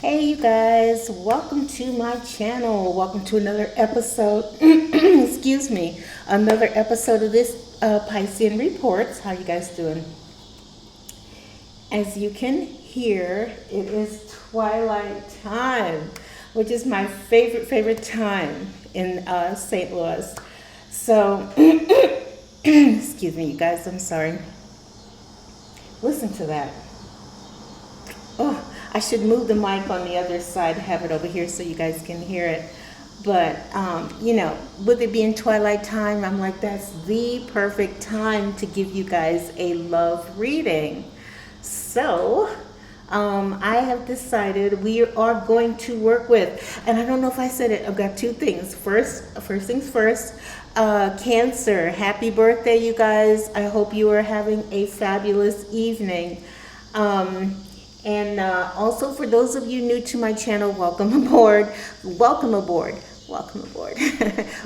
Hey you guys, welcome to my channel. Welcome to another episode, excuse me, another episode of this Piscean Reports. How you guys doing? As you can hear, it is twilight time, which is my favorite time in St. Louis. So, excuse me, you guys, I'm sorry. Listen to that. Oh, I should move the mic on the other side, have it over here so you guys can hear it. But, with it being twilight time, I'm like, that's the perfect time to give you guys a love reading. So, I have decided we are going to work with, and I don't know if I said it, I've got two things. First things first, Cancer, happy birthday, you guys. I hope you are having a fabulous evening. And also, for those of you new to my channel, welcome aboard. Welcome aboard. Welcome aboard.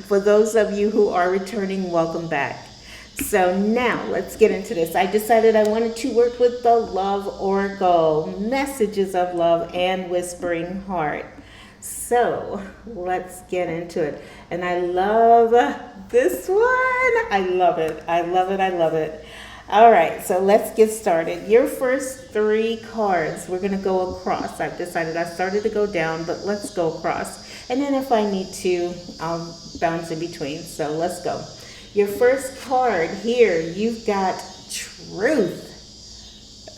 For those of you who are returning, welcome back. So now let's get into this. I decided I wanted to work with the Love Oracle, messages of love and whispering heart. So let's get into it. And I love this one. I love it. I love it. I love it. All right, so let's get started. Your first three cards, we're going to go across. I've decided I started to go down, but let's go across. And then if I need to, I'll bounce in between. So let's go. Your first card here, you've got Truth.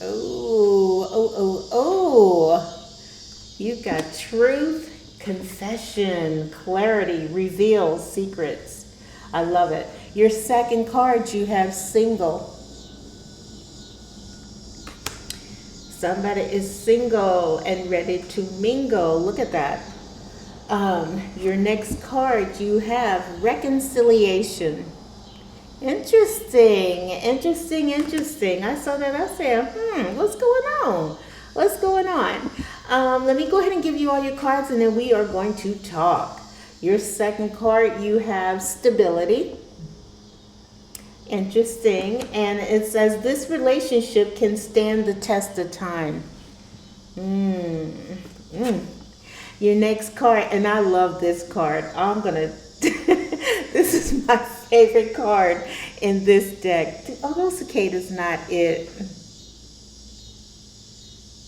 Oh. You've got Truth, Confession, Clarity, Reveal, Secrets. I love it. Your second card, you have Single. Somebody is single and ready to mingle. Look at that. Your next card, you have Reconciliation. Interesting. I saw that. I said, what's going on? What's going on? Let me go ahead and give you all your cards, and then we are going to talk. Your second card, you have Stability. Interesting. And it says this relationship can stand the test of time. Your next card, and I love this card. This is my favorite card in this deck. Although Cicada's not it.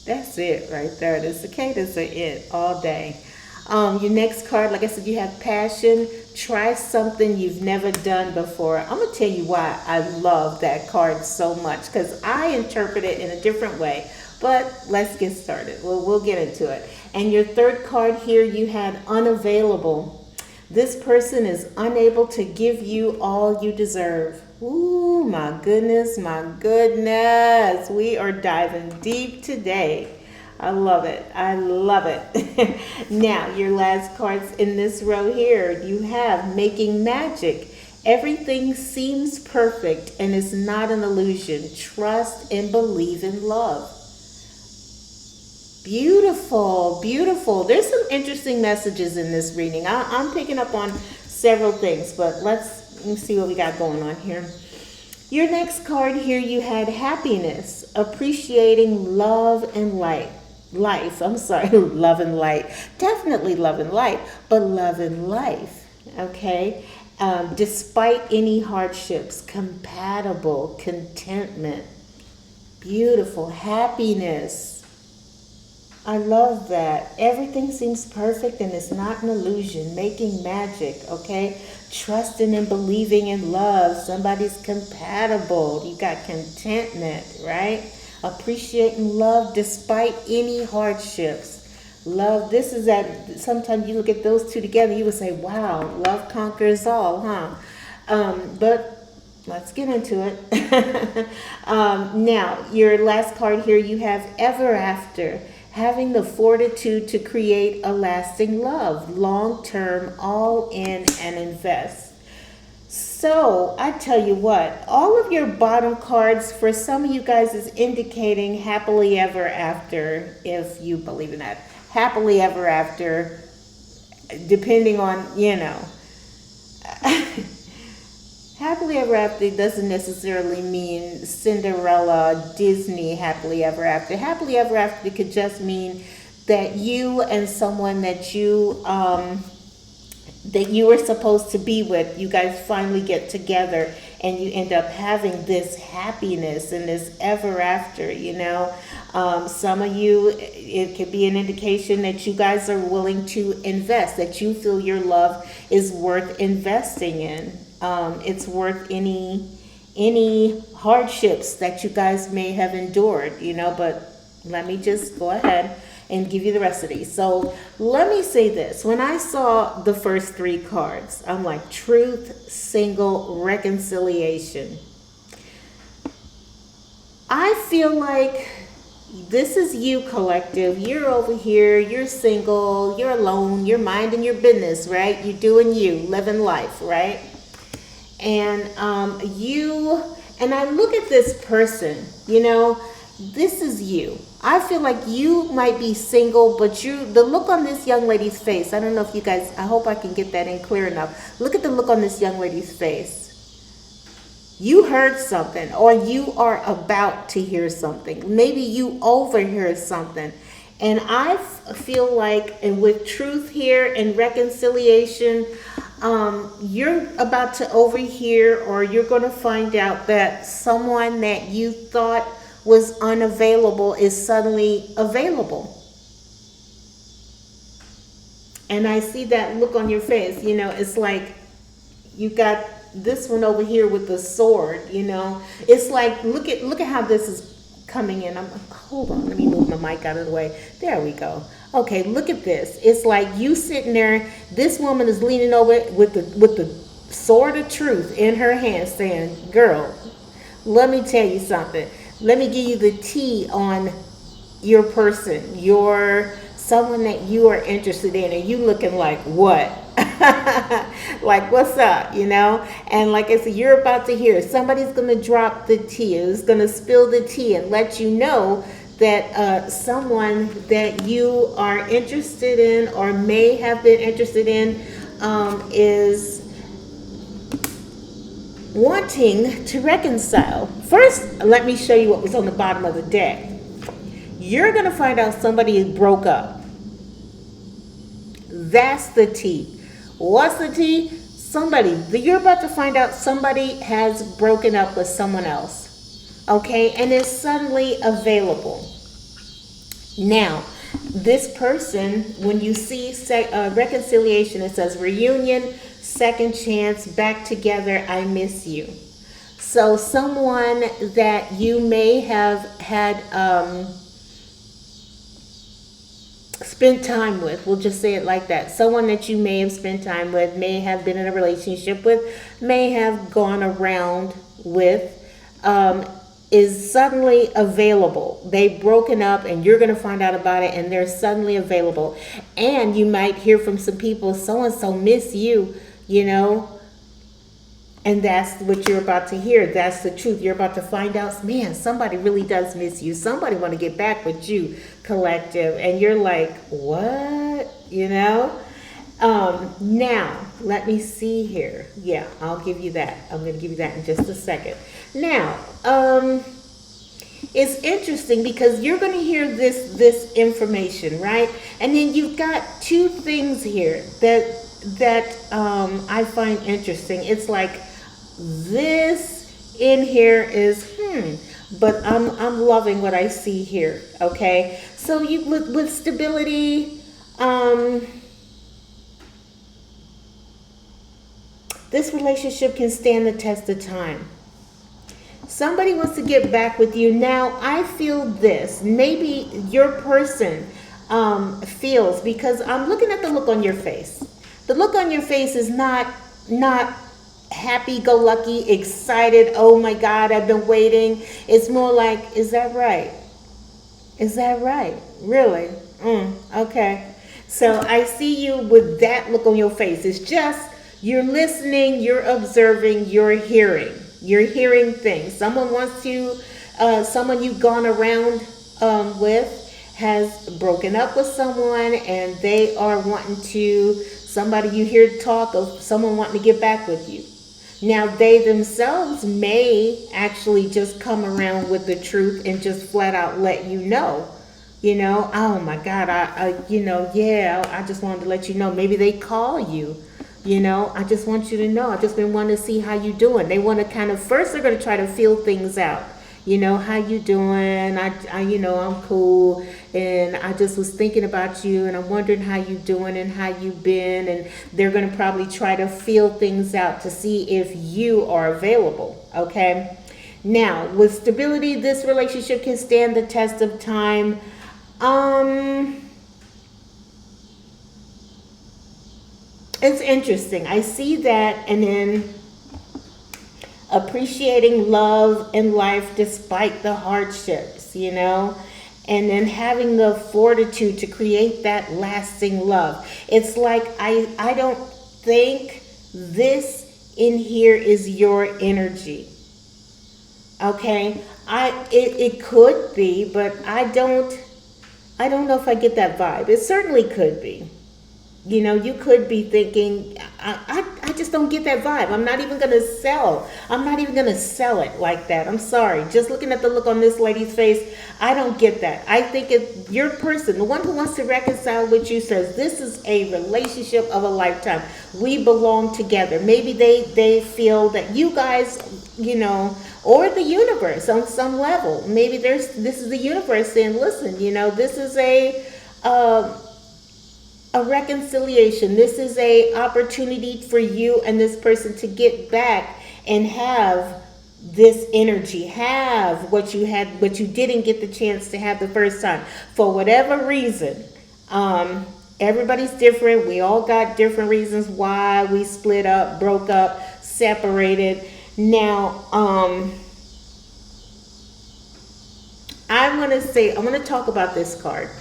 That's it right there. The cicadas are it all day. Your next card, like I said, you have Passion. Try something you've never done before. I'm going to tell you why I love that card so much, because I interpret it in a different way. But let's get started. We'll get into it. And your third card here, you had Unavailable. This person is unable to give you all you deserve. Ooh, my goodness, my goodness. We are diving deep today. I love it. I love it. Now, your last cards in this row here, you have Making Magic. Everything seems perfect and is not an illusion. Trust and believe in love. Beautiful, beautiful. There's some interesting messages in this reading. I'm picking up on several things, but let's see what we got going on here. Your next card here, you had Happiness, appreciating love and light. Love and light. Definitely love and light, but love and life, okay? Despite any hardships, compatible, contentment, beautiful, happiness. I love that. Everything seems perfect and it's not an illusion. Making magic, okay? Trusting and believing in love. Somebody's compatible. You got contentment, right? Appreciating love despite any hardships. Love, this is that, sometimes you look at those two together, you would say, wow, love conquers all, huh? But let's get into it. Now, your last card here, you have Ever After. Having the fortitude to create a lasting love, long-term, all in and invest. So I tell you what, all of your bottom cards for some of you guys is indicating happily ever after, if you believe in that. Happily ever after, depending on, happily ever after doesn't necessarily mean Cinderella, Disney happily ever after. Happily ever after could just mean that you and someone that you were supposed to be with, you guys finally get together and you end up having this happiness and this ever after, some of you, it could be an indication that you guys are willing to invest, that you feel your love is worth investing in. It's worth any hardships that you guys may have endured, but let me just go ahead and give you the rest of these. So let me say this. When I saw the first three cards, I'm like, truth, single, reconciliation. I feel like this is you, collective. You're over here, you're single, you're alone, you're minding your business, right? You're doing you, living life, right? And and I look at this person, this is you. I feel like you might be single, but the look on this young lady's face, I don't know if you guys, I hope I can get that in clear enough. Look at the look on this young lady's face. You heard something, or you are about to hear something. Maybe you overheard something. And I feel like, and with truth here and reconciliation, you're about to overhear, or you're going to find out that someone that you thought was unavailable is suddenly available. And I see that look on your face. It's like you got this one over here with the sword. It's like, look at how this is coming in. Hold on, let me move my mic out of the way. There we go. Okay, look at this. It's like you sitting there. This woman is leaning over with the sword of truth in her hand, saying, "Girl, let me tell you something. Let me give you the tea on your person, someone that you are interested in." And you looking like, what? Like, what's up, And like I said, you're about to hear, somebody's going to drop the tea. It's going to spill the tea and let you know that someone that you are interested in or may have been interested in is wanting to reconcile. First, let me show you what was on the bottom of the deck. You're going to find out somebody broke up. That's the tea. What's the tea? You're about to find out somebody has broken up with someone else. Okay? And is suddenly available. Now, this person, when you see reconciliation, it says reunion, second chance, back together, I miss you. So someone that you may have had spent time with, we'll just say it like that. Someone that you may have spent time with, may have been in a relationship with, may have gone around with, is suddenly available. They've broken up and you're going to find out about it, and they're suddenly available. And you might hear from some people, so-and-so miss you, and that's what you're about to hear. That's the truth. You're about to find out, man, somebody really does miss you. Somebody want to get back with you, collective. And you're like, what? Now, let me see here. Yeah, I'll give you that. I'm going to give you that in just a second. Now, it's interesting because you're going to hear this information, right? And then you've got two things here that I find interesting. It's like, this in here is but I'm loving what I see here. Okay, so you with stability, this relationship can stand the test of time. Somebody wants to get back with you. Now I feel this, maybe your person feels, because I'm looking at the look on your face. The look on your face is not happy-go-lucky, excited, oh my God, I've been waiting. It's more like, is that right? Is that right? Really? Okay. So I see you with that look on your face. It's just, you're listening, you're observing, you're hearing. You're hearing things. Someone wants to, someone you've gone around with has broken up with someone, and they are wanting to, somebody you hear talk of someone wanting to get back with you. Now, they themselves may actually just come around with the truth and just flat out let you know Oh my God, yeah, I just wanted to let you know. Maybe they call you. I just want you to know. I just been wanting to see how you doing. They want to kind of first they're going to try to feel things out. How you doing? I'm cool, and I just was thinking about you, and I'm wondering how you doing and how you been, and they're going to probably try to feel things out to see if you are available. Okay. Now, with stability, this relationship can stand the test of time. Um, it's interesting. I see that, and then appreciating love and life despite the hardships. And then having the fortitude to create that lasting love. It's like I don't think this in here is your energy. Okay? It could be, but I don't know if I get that vibe. It certainly could be. You could be thinking, I just don't get that vibe. I'm not even going to sell it like that. I'm sorry. Just looking at the look on this lady's face, I don't get that. I think if your person, the one who wants to reconcile with you, says this is a relationship of a lifetime. We belong together. Maybe they feel that you guys, or the universe on some level. Maybe this is the universe saying, listen, this is a reconciliation. This is a opportunity for you and this person to get back and have this energy, have what you had, but you didn't get the chance to have the first time for whatever reason. Everybody's different. We all got different reasons why we split up, broke up, separated. Now, I want to talk about this card.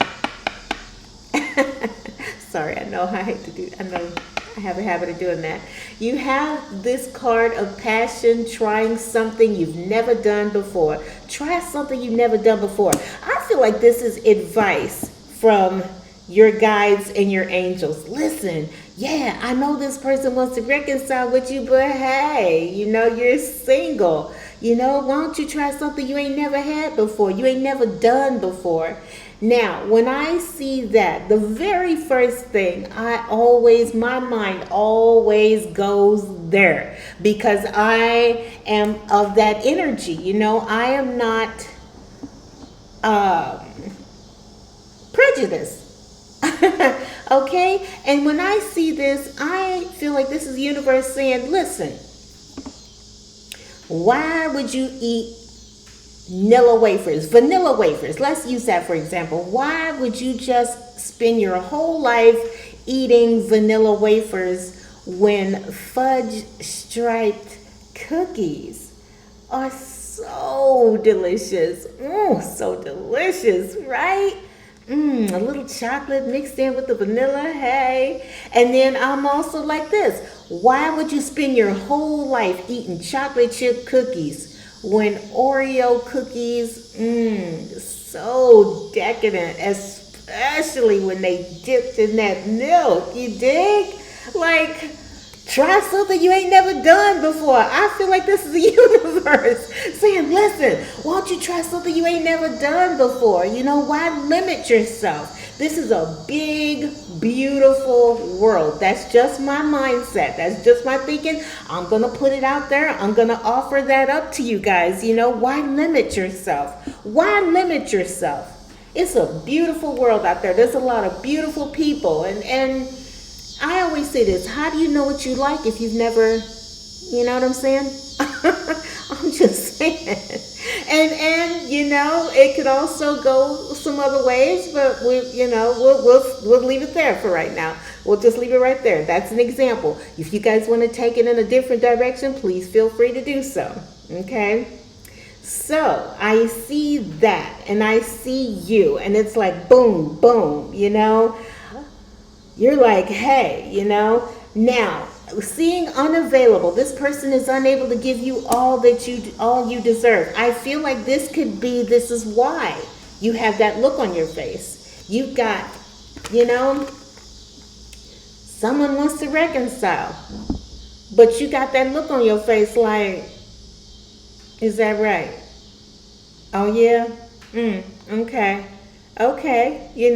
Sorry, I know I know I have a habit of doing that. You have this card of passion, trying something you've never done before. Try something you've never done before. I feel like this is advice from your guides and your angels. Listen, yeah, I know this person wants to reconcile with you, but hey, you're single. Why don't you try something you ain't never had before, you ain't never done before? Now, when I see that, the very first thing my mind always goes there because I am of that energy. I am not prejudiced. Okay? And when I see this, I feel like this is the universe saying, listen, why would you eat vanilla wafers? Let's use that for example. Why would you just spend your whole life eating vanilla wafers when fudge striped cookies are so delicious? So delicious, right? A little chocolate mixed in with the vanilla, hey. And then I'm also like this. Why would you spend your whole life eating chocolate chip cookies when Oreo cookies, so decadent, especially when they dipped in that milk, you dig? Like, try something you ain't never done before. I feel like this is the universe saying, listen, why don't you try something you ain't never done before? Why limit yourself? This is a big, beautiful world. That's just my mindset. That's just my thinking. I'm going to put it out there. I'm going to offer that up to you guys. Why limit yourself? Why limit yourself? It's a beautiful world out there. There's a lot of beautiful people. And I always say this, how do you know what you like if you've never, you know what I'm saying? I'm just saying. And it could also go some other ways, but we'll leave it there for right now. We'll just leave it right there. That's an example. If you guys want to take it in a different direction, please feel free to do so. Okay? So I see that and I see you, and it's like boom, boom, You're like, hey, now seeing unavailable, this person is unable to give you all you deserve. I feel like this is why you have that look on your face. You've got, someone wants to reconcile, but you got that look on your face like, is that right? Oh yeah? Okay. Okay, and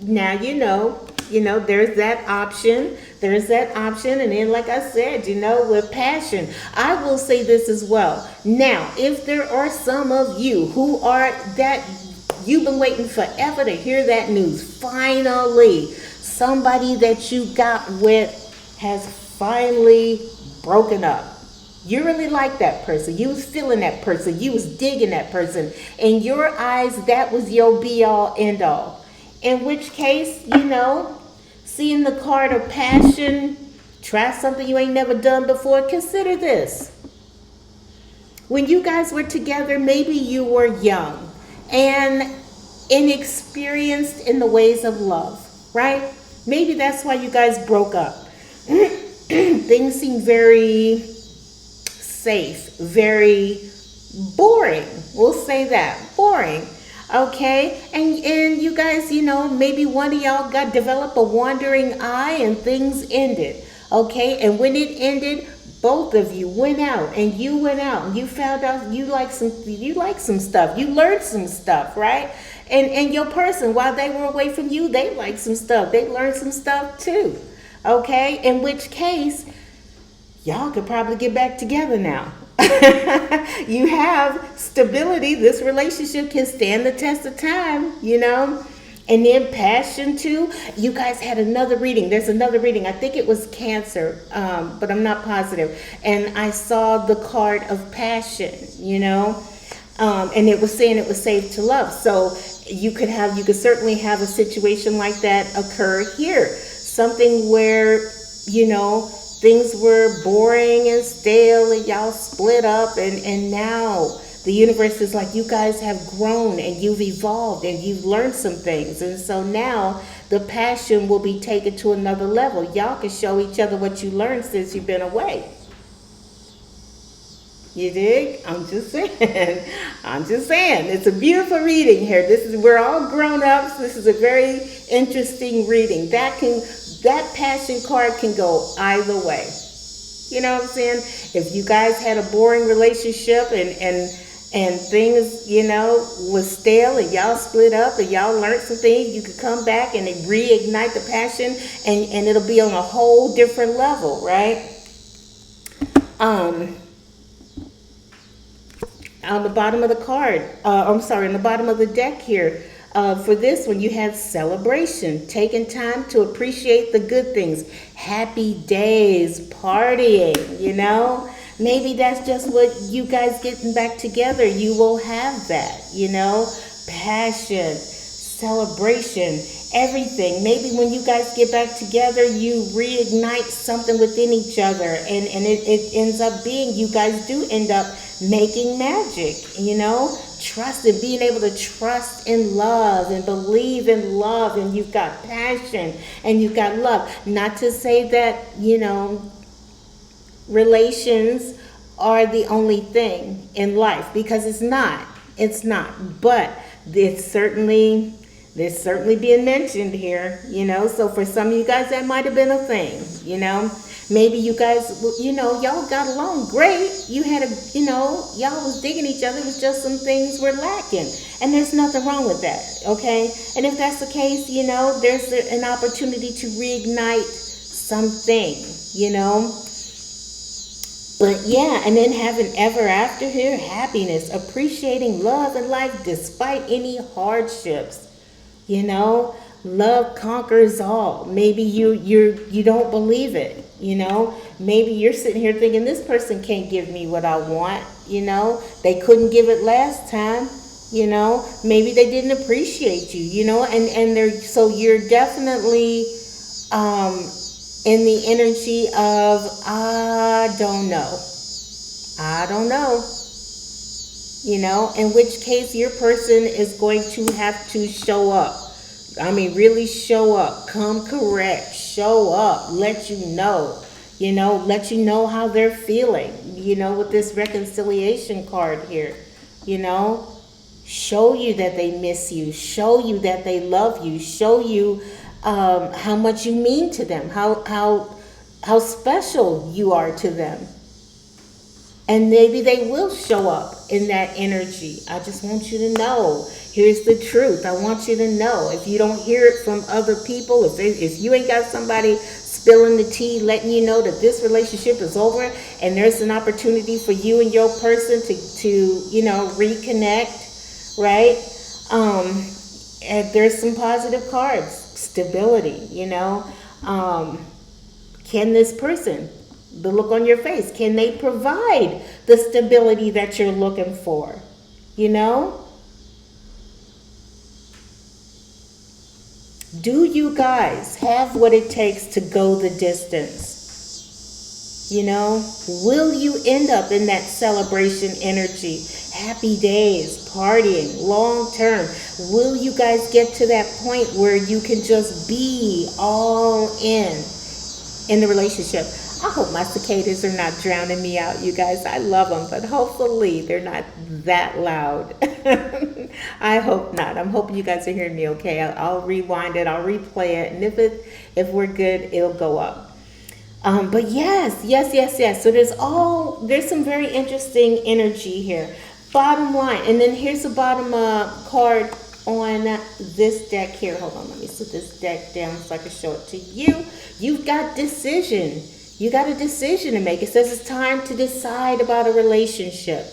now there's that option. There's that option, and then like I said, with passion, I will say this as well. Now, if there are some of you who are that you've been waiting forever to hear that news, finally, somebody that you got with has finally broken up. You really like that person. You was feeling that person. You was digging that person. In your eyes, that was your be all end all. In which case, seeing the card of passion, try something you ain't never done before. Consider this. When you guys were together, maybe you were young and inexperienced in the ways of love, right? Maybe that's why you guys broke up. Things seem very safe, very boring. We'll say that. Boring. Okay? And you guys, maybe one of y'all got developed a wandering eye and things ended. Okay? And when it ended, both of you went out and you went out and you found out you like some stuff. You learned some stuff, right? And your person, while they were away from you, they liked some stuff. They learned some stuff too. Okay? In which case, y'all could probably get back together now. You have stability. This relationship can stand the test of time, And then passion too. You guys had another reading. There's another reading. I think it was Cancer, but I'm not positive. And I saw the card of passion, and it was saying it was safe to love. So you could certainly have a situation like that occur here. Something where, things were boring and stale and y'all split up and now the universe is like, you guys have grown and you've evolved and you've learned some things. And so now the passion will be taken to another level. Y'all can show each other what you learned since you've been away. You dig? I'm just saying. It's a beautiful reading here. We're all grown ups. This is a very interesting reading. That passion card can go either way. You know what I'm saying? If you guys had a boring relationship and things, was stale and y'all split up and y'all learned some things, you could come back and reignite the passion and it'll be on a whole different level, right? On the bottom of the card, on the bottom of the deck here, for this one, you have celebration, taking time to appreciate the good things, happy days, partying, Maybe that's just what you guys getting back together. You will have that, passion, celebration, everything. Maybe when you guys get back together, you reignite something within each other and it ends up being, you guys do end up making magic, trust and being able to trust in love and believe in love, and you've got passion and you've got love. Not to say that, relations are the only thing in life, because it's not, but it's certainly being mentioned here, so for some of you guys that might have been a thing, maybe you guys, y'all got along great, you had y'all was digging each other, it was just some things were lacking, and there's nothing wrong with that, okay? And if that's the case, there's an opportunity to reignite something, But yeah, and then having ever after here, happiness, appreciating love and life despite any hardships. Love conquers all. Maybe you don't believe it. Maybe you're sitting here thinking this person can't give me what I want. They couldn't give it last time. Maybe they didn't appreciate you. And they're so you're definitely in the energy of, I don't know. In which case your person is going to have to show up. Really show up, come correct, show up, let you know how they're feeling, with this reconciliation card here, show you that they miss you, show you that they love you, show you how much you mean to them, how special you are to them. And maybe they will show up in that energy. I just want you to know, Here's the truth. I want you to know. If you don't hear it from other people, if you ain't got somebody spilling the tea, letting you know that this relationship is over, and there's an opportunity for you and your person to reconnect, right? And there's some positive cards. Stability, can this person, the look on your face, can they provide the stability that you're looking for? Do you guys have what it takes to go the distance? Will you end up in that celebration energy? Happy days, partying, long term. Will you guys get to that point where you can just be all in the relationship? I hope my cicadas are not drowning me out, you guys. I love them, but hopefully they're not that loud. I hope not. I'm hoping you guys are hearing me okay. I'll rewind it. I'll replay it. And if we're good, it'll go up. But yes. So there's some very interesting energy here. Bottom line. And then here's the bottom card on this deck here. Hold on. Let me sit this deck down so I can show it to you. You've got decision. You got a decision to make. It says it's time to decide about a relationship.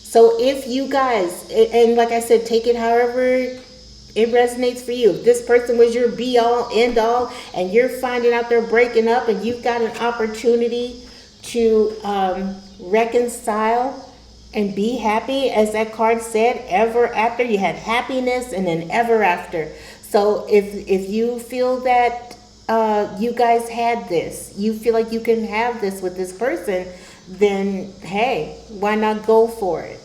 So if you guys, and like I said, take it however it resonates for you. If this person was your be all, end all, and you're finding out they're breaking up, and you've got an opportunity to reconcile and be happy, as that card said, ever after. You had happiness and then ever after. So if you feel that you guys had this, you feel like you can have this with this person, then hey, why not go for it?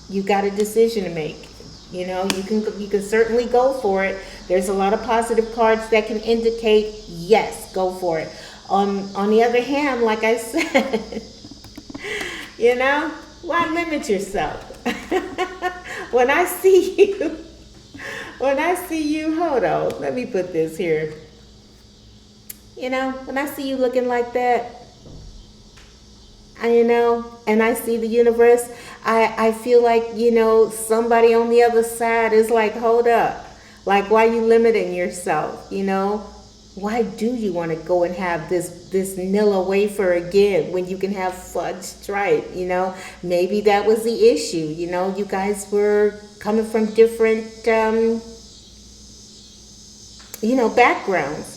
You got a decision to make. You can certainly go for it. There's a lot of positive cards that can indicate yes, go for it. On the other hand, like I said, why limit yourself? When I see you, hold on, let me put this here. When I see you looking like that, and I see the universe, I feel like, somebody on the other side is like, hold up. Like, why are you limiting yourself? Why do you want to go and have this vanilla wafer again when you can have fudge stripe? Maybe that was the issue. You guys were coming from different, backgrounds.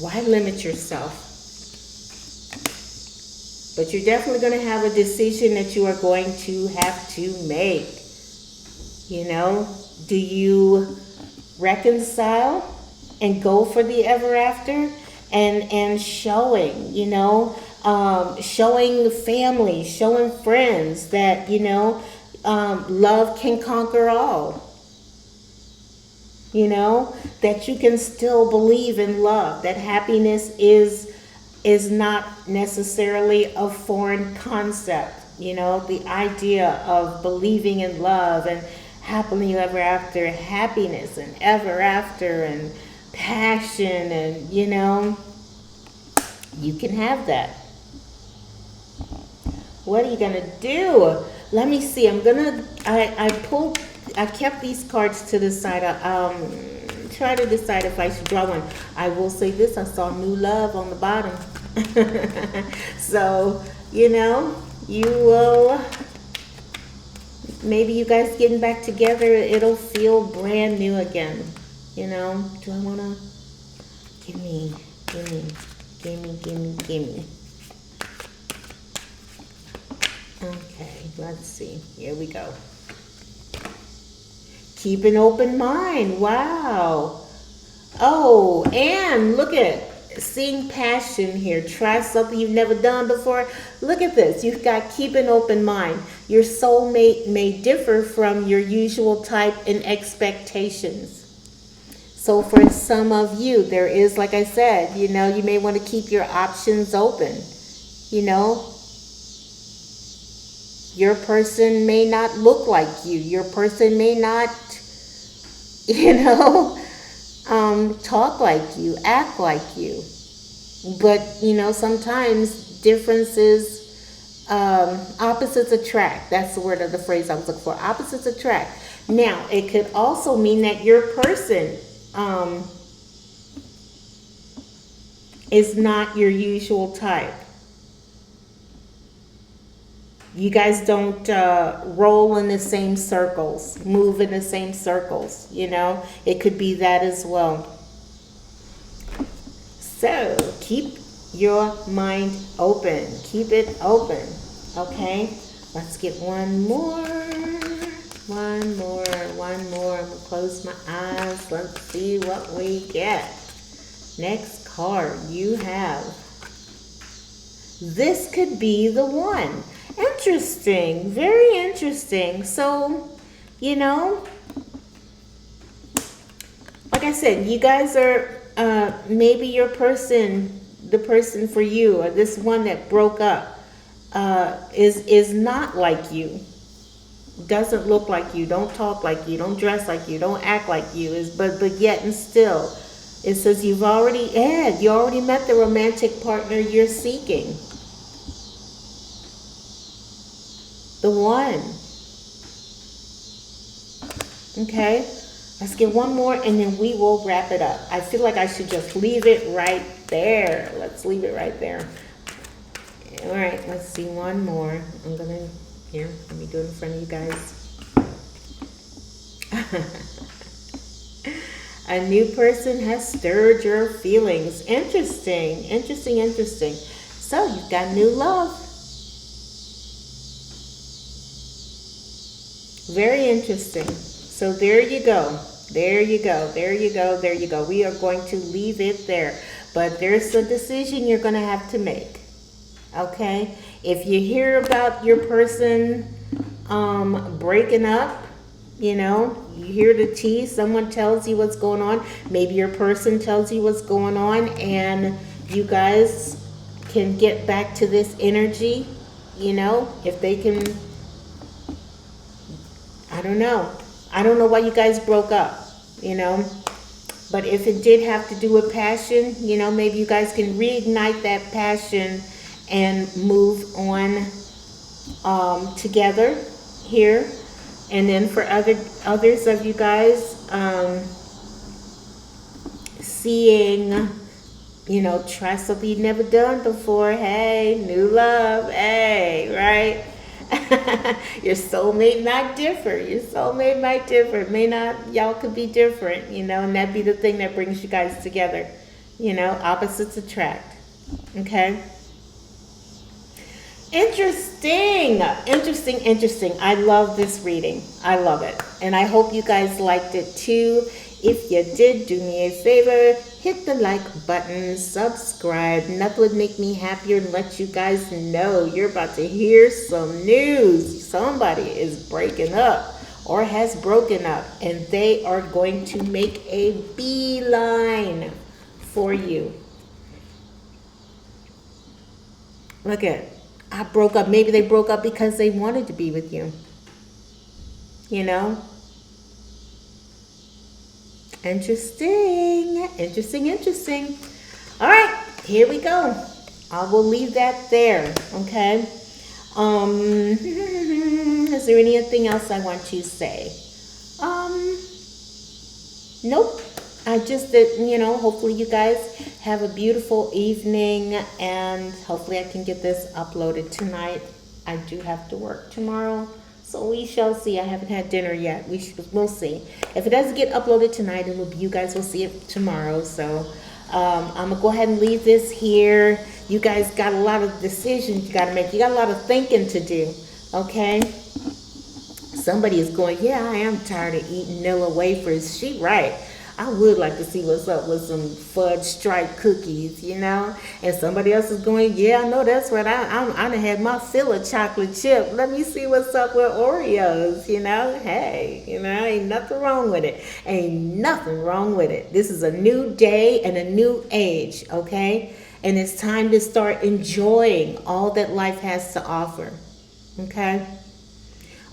Why limit yourself? But you're definitely going to have a decision that you are going to have to make. Do you reconcile and go for the ever after? And showing, showing family, showing friends that, love can conquer all. That you can still believe in love, that happiness is not necessarily a foreign concept. The idea of believing in love and happily ever after, happiness and ever after and passion, and you can have that. What are you gonna do? Let me see. I kept these cards to the side. Try to decide if I should draw one. I will say this, I saw new love on the bottom. So, you will, maybe you guys getting back together, it'll feel brand new again. Do I want to, gimme. Okay, let's see. Here we go. Keep an open mind. Wow. Oh, and look at seeing passion here. Try something you've never done before. Look at this. You've got keep an open mind. Your soulmate may differ from your usual type and expectations. So for some of you, there is, like I said, you may want to keep your options open. Your person may not look like you. Your person may not, talk like you, act like you. But, sometimes differences Opposites attract. That's the word of the phrase I was looking for. Opposites attract. Now, it could also mean that your person is not your usual type. You guys don't roll in the same circles, move in the same circles, you know? It could be that as well. So keep your mind open. Keep it open, okay? Let's get one more. One more. I'm going to close my eyes. Let's see what we get. Next card you have. This could be the one. Interesting, very interesting. So, you know, like I said, you guys are maybe your person, the person for you, or this one that broke up, is not like you, doesn't look like you, don't talk like you, don't dress like you, don't act like you. But yet and still, it says you already met the romantic partner you're seeking. The one. Okay, let's get one more and then we will wrap it up. I feel like I should just leave it right there. Let's leave it right there. All right, let's see one more. I'm gonna, here, let me do it in front of you guys. A new person has stirred your feelings. Interesting, interesting, interesting. So you've got new love. Very interesting. So there you go. There you go. There you go. There you go. We are going to leave it there. But there's a decision you're going to have to make. Okay? If you hear about your person breaking up, you know, you hear the tea, someone tells you what's going on. Maybe your person tells you what's going on and you guys can get back to this energy, you know, if they can. I don't know. I don't know why you guys broke up, you know. But if it did have to do with passion, you know, maybe you guys can reignite that passion and move on together here. And then for others of you guys, seeing, you know, try something you've never done before. Hey, new love. Hey, right? Your soulmate might differ. Your soulmate might differ. May not, y'all could be different, you know, and that'd be the thing that brings you guys together. You know, opposites attract. Okay? Interesting. Interesting, interesting. I love this reading. I love it. And I hope you guys liked it too. If you did, do me a favor, hit the like button, subscribe. Nothing would make me happier than let you guys know you're about to hear some news. Somebody is breaking up or has broken up, and they are going to make a beeline for you. Look at, I broke up. Maybe they broke up because they wanted to be with you. You know? Interesting. Interesting, interesting. All right, here we go. I will leave that there, okay? Is there anything else I want to say? Nope. I just did, you know, hopefully you guys have a beautiful evening, and hopefully I can get this uploaded tonight. I do have to work tomorrow, so we shall see. I haven't had dinner yet. We'll see. If it doesn't get uploaded tonight, you guys will see it tomorrow. So I'm going to go ahead and leave this here. You guys got a lot of decisions you got to make. You got a lot of thinking to do, okay? Somebody is going, yeah, I am tired of eating Nilla wafers. She right. I would like to see what's up with some fudge stripe cookies, you know. And somebody else is going, yeah, I know that's right. I done had my fill of chocolate chip. Let me see what's up with Oreos, you know. Hey, you know, ain't nothing wrong with it. Ain't nothing wrong with it. This is a new day and a new age, okay? And it's time to start enjoying all that life has to offer, okay?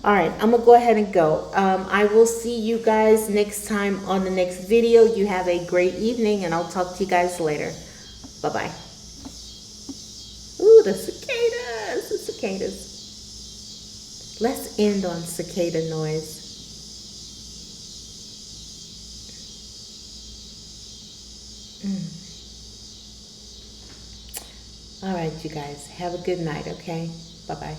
All right, I'm going to go ahead and go. I will see you guys next time on the next video. You have a great evening, and I'll talk to you guys later. Bye-bye. Ooh, the cicadas. cicadas. Let's end on cicada noise. All right, you guys, have a good night, okay? Bye-bye.